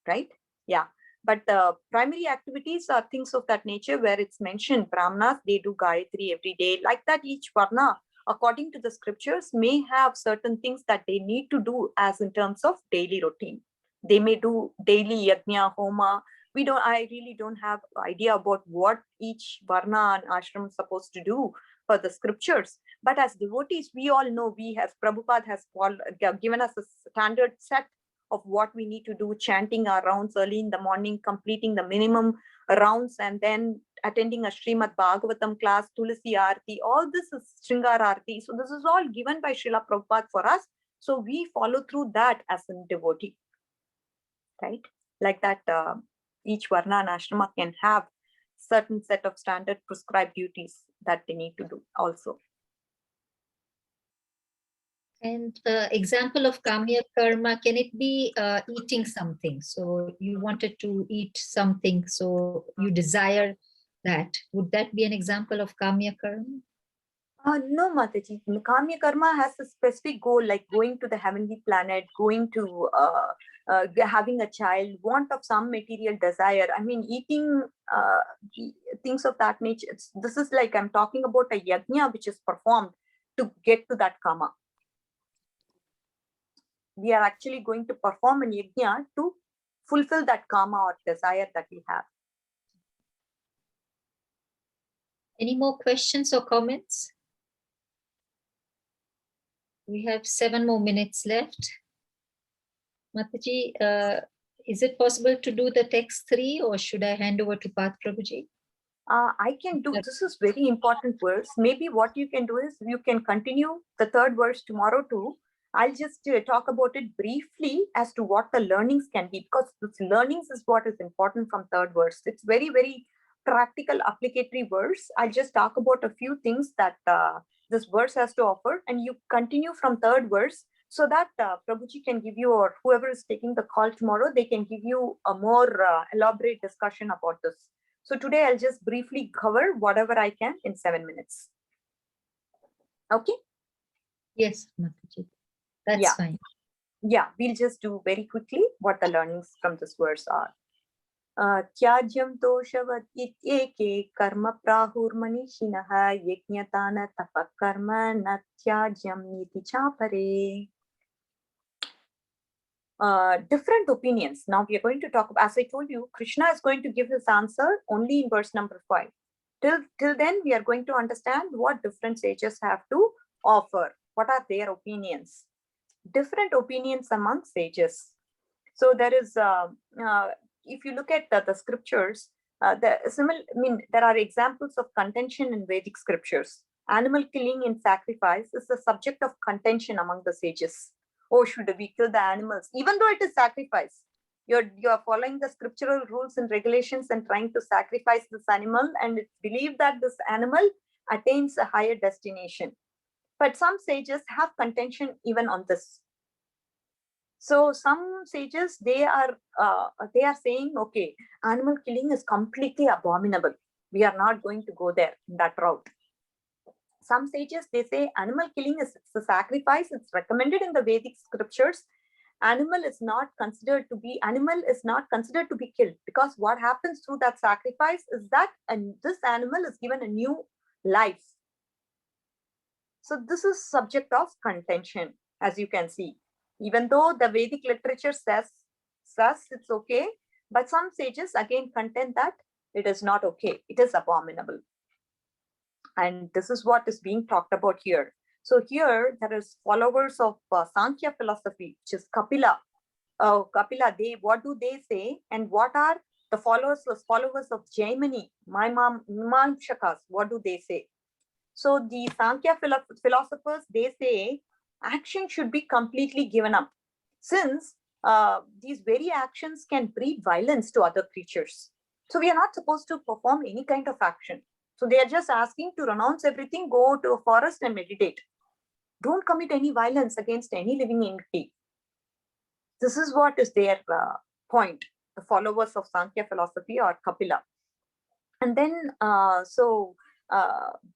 right? Yeah. But the primary activities are things of that nature where it's mentioned, Brahmanas, they do Gayatri every day. Like that, each Varna, according to the scriptures, may have certain things that they need to do as in terms of daily routine. They may do daily Yajna, Homa. I really don't have idea about what each Varna and ashram is supposed to do for the scriptures. But as devotees, we all know, Prabhupada has given us a standard set of what we need to do, chanting our rounds early in the morning, completing the minimum rounds, and then attending a Srimad Bhagavatam class, Tulasi Aarti. All this is Shringar Aarti. So this is all given by Srila Prabhupada for us. So we follow through that as a devotee, right? Like that, each Varna and Ashrama can have certain set of standard prescribed duties that they need to do also. And example of Kamiyah Karma, can it be eating something? So you wanted to eat something, so you desire that. Would that be an example of Kamiyah Karma? No, Mataji. Kamya Karma has a specific goal, like going to the heavenly planet, going to having a child, want of some material desire. I mean, eating things of that nature. This is like I'm talking about a yajna which is performed to get to that karma. We are actually going to perform an yajna to fulfill that karma or desire that we have. Any more questions or comments? We have 7 more minutes left. Mataji, is it possible to do the text 3, or should I hand over to Path Prabhuji? I can do, this is very important verse. Maybe what you can do is you can continue the third verse tomorrow too. I'll just talk about it briefly as to what the learnings can be, because this learnings is what is important from third verse. It's very, very practical, applicatory verse. I'll just talk about a few things that this verse has to offer, and you continue from third verse so that Prabhuji can give you, or whoever is taking the call tomorrow, they can give you a more elaborate discussion about this. So today I'll just briefly cover whatever I can in 7 minutes. Okay? Yes, Mataji. That's fine. yeah, we'll just do very quickly what the learnings from this verse are. Tyajyam doshavat ityeke karma prahurmanishinaha yajnatana tapakarma natyajyam niti chapare. Different opinions. Now we are going to talk, as I told you, Krishna is going to give his answer only in verse number 5. Till then, we are going to understand what different sages have to offer. What are their opinions? Different opinions among sages. So there is, if you look at the scriptures, there are examples of contention in Vedic scriptures. Animal killing in sacrifice is the subject of contention among the sages. Oh, should we kill the animals? Even though it is sacrifice, you are following the scriptural rules and regulations and trying to sacrifice this animal, and it's believed that this animal attains a higher destination. But some sages have contention even on this. So some sages, they are saying, okay, animal killing is completely abominable. We are not going to go there, that route. Some sages, they say animal killing is a sacrifice. It's recommended in the Vedic scriptures. Animal is not considered to be killed, because what happens through that sacrifice is that this animal is given a new life. So this is subject of contention, as you can see. Even though the Vedic literature says it's okay, but some sages again contend that it is not okay. It is abominable. And this is what is being talked about here. So here there is followers of Sandhya philosophy, which is Kapila. Kapila, what do they say? And what are the followers of Jaimini, Mimamsakas? What do they say? So the Sankhya philosophers, they say action should be completely given up, since these very actions can breed violence to other creatures. So we are not supposed to perform any kind of action. So they are just asking to renounce everything, go to a forest and meditate. Don't commit any violence against any living entity. This is what is their point, the followers of Sankhya philosophy or Kapila. And then,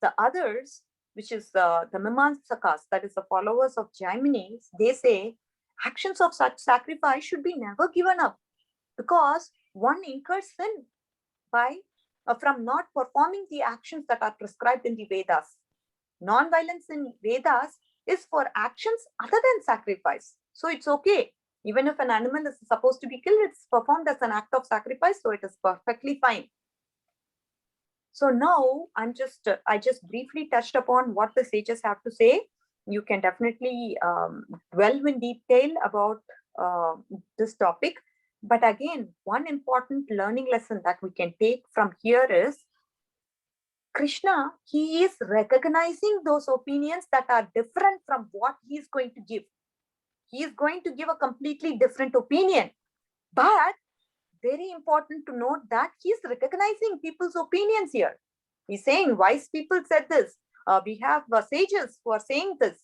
the others, which is the Mimamsakas, that is the followers of Jaimini, they say actions of such sacrifice should be never given up, because one incurs sin by from not performing the actions that are prescribed in the Vedas. Non-violence in Vedas is for actions other than sacrifice. So it's okay. Even if an animal is supposed to be killed, it's performed as an act of sacrifice, so it is perfectly fine. So now I just briefly touched upon what the sages have to say. You can definitely delve in detail about this topic. But again, one important learning lesson that we can take from here is Krishna, he is recognizing those opinions that are different from what he is going to give. He is going to give a completely different opinion. But very important to note that he is recognizing people's opinions here. He's saying wise people said this. We have sages who are saying this.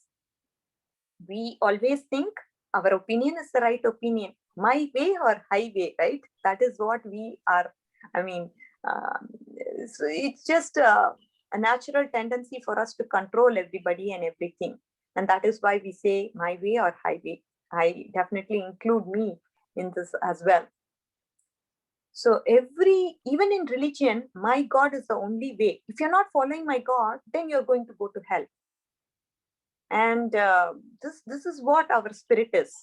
We always think our opinion is the right opinion. My way or highway, right? That is what we are. So it's just a natural tendency for us to control everybody and everything. And that is why we say my way or highway. I definitely include me in this as well. So even in religion, my God is the only way. If you're not following my God, then you're going to go to hell. And this is what our spirit is.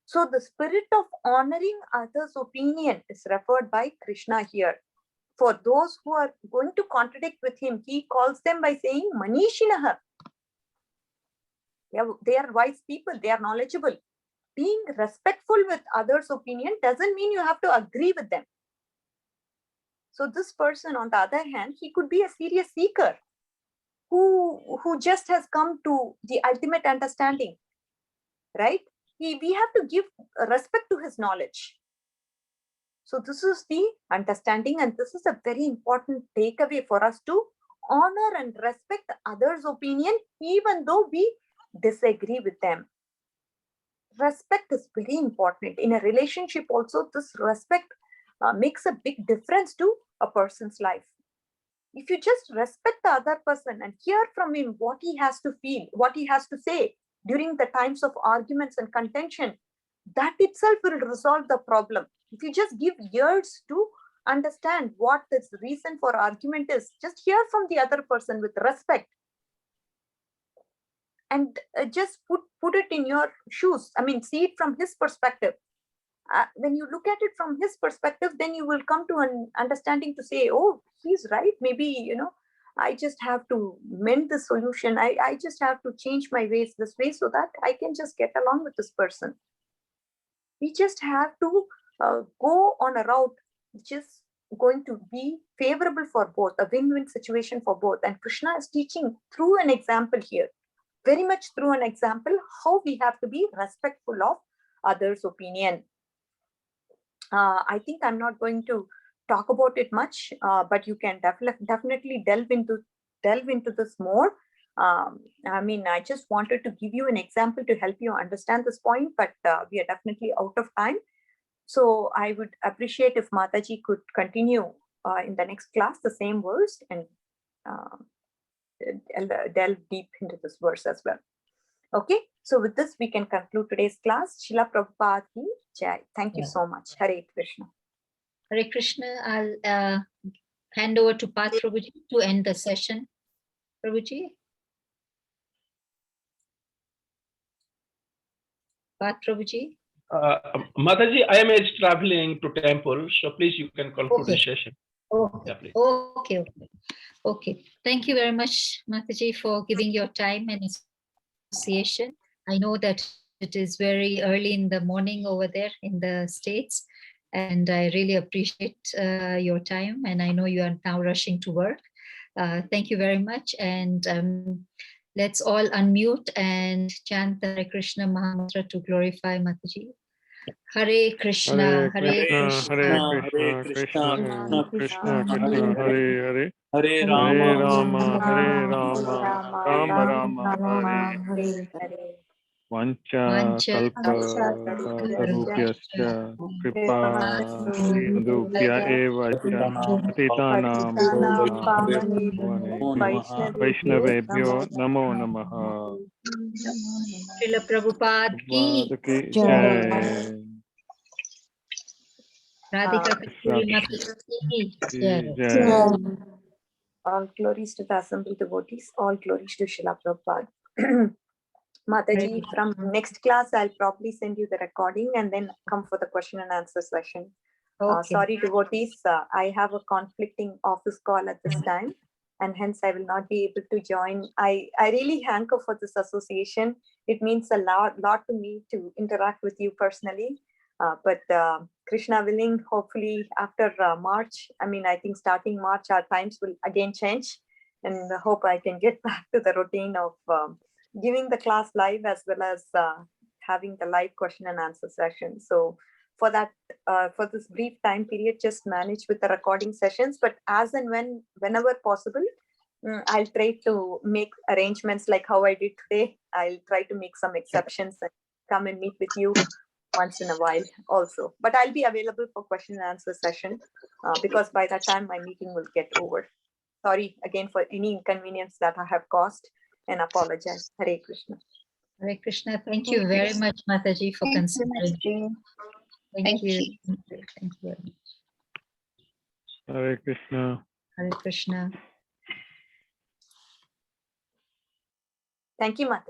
So the spirit of honoring others' opinion is referred by Krishna here. For those who are going to contradict with him, he calls them by saying Manishinaha. They are wise people, they are knowledgeable. Being respectful with others' opinion doesn't mean you have to agree with them. So this person, on the other hand, he could be a serious seeker who just has come to the ultimate understanding, right? We have to give respect to his knowledge. So this is the understanding, and this is a very important takeaway for us to honor and respect others' opinion, even though we disagree with them. Respect is very important. In a relationship also, this respect makes a big difference to a person's life. If you just respect the other person and hear from him what he has to feel, what he has to say during the times of arguments and contention, that itself will resolve the problem. If you just give ears to understand what the reason for argument is, just hear from the other person with respect, and just put it in your shoes. I mean, see it from his perspective. When you look at it from his perspective, then you will come to an understanding to say, oh, he's right. Maybe, I just have to mend the solution. I just have to change my ways this way so that I can just get along with this person. We just have to go on a route which is going to be favorable for both, a win-win situation for both. And Krishna is teaching through an example here, very much through an example, how we have to be respectful of others' opinion. I think I'm not going to talk about it much, but you can definitely delve into this more. I mean, I just wanted to give you an example to help you understand this point, but we are definitely out of time. So I would appreciate if Mataji could continue in the next class, the same verse, and delve deep into this verse as well. Okay, so with this, we can conclude today's class. Srila Prabhupada ki Jai. Thank you so much. Hare Krishna. Hare Krishna. I'll hand over to Path Prabhuji to end the session. Prabhuji. Path Prabhuji. Mataji, I am traveling to temple, so please you can conclude the session. Okay. Yeah, okay. Thank you very much, Mataji, for giving your time and association. I know that it is very early in the morning over there in the States, and I really appreciate your time, and I know you are now rushing to work. Thank you very much, and let's all unmute and chant the Hare Krishna Mahamantra to glorify Mataji. Hare Krishna, Hare Krishna, Hare Krishna, Krishna Krishna, Hare Hare, Hare Hare Rama, Rama, Rama Rama, Hare Hare. Vancha kalpa tarubhyascha kripa sindhubhya eva cha patitanam Vaishnavebhyo namo namaha. Srila Prabhupada ki Jai. Radhika Kasturi BG. Jai. All glories to the assembled devotees. All glories to Srila Prabhupada. Mataji, from next class, I'll probably send you the recording and then come for the question and answer session. Okay. Sorry, devotees, I have a conflicting office call at this time, and hence I will not be able to join. I really hanker for this association. It means a lot to me to interact with you personally. But Krishna willing, hopefully after March, I think starting March, our times will again change, and I hope I can get back to the routine of giving the class live as well as having the live question and answer session. So for that, for this brief time period, just manage with the recording sessions, but as and whenever possible, I'll try to make arrangements like how I did today. I'll try to make some exceptions and come and meet with you once in a while also. But I'll be available for question and answer session because by that time my meeting will get over. Sorry again for any inconvenience that I have caused, and apologize. Hare Krishna. Hare Krishna. Thank you very much, Mataji, for considering. Thank you. Thank you very much. Hare Krishna. Hare Krishna. Thank you, Mataji.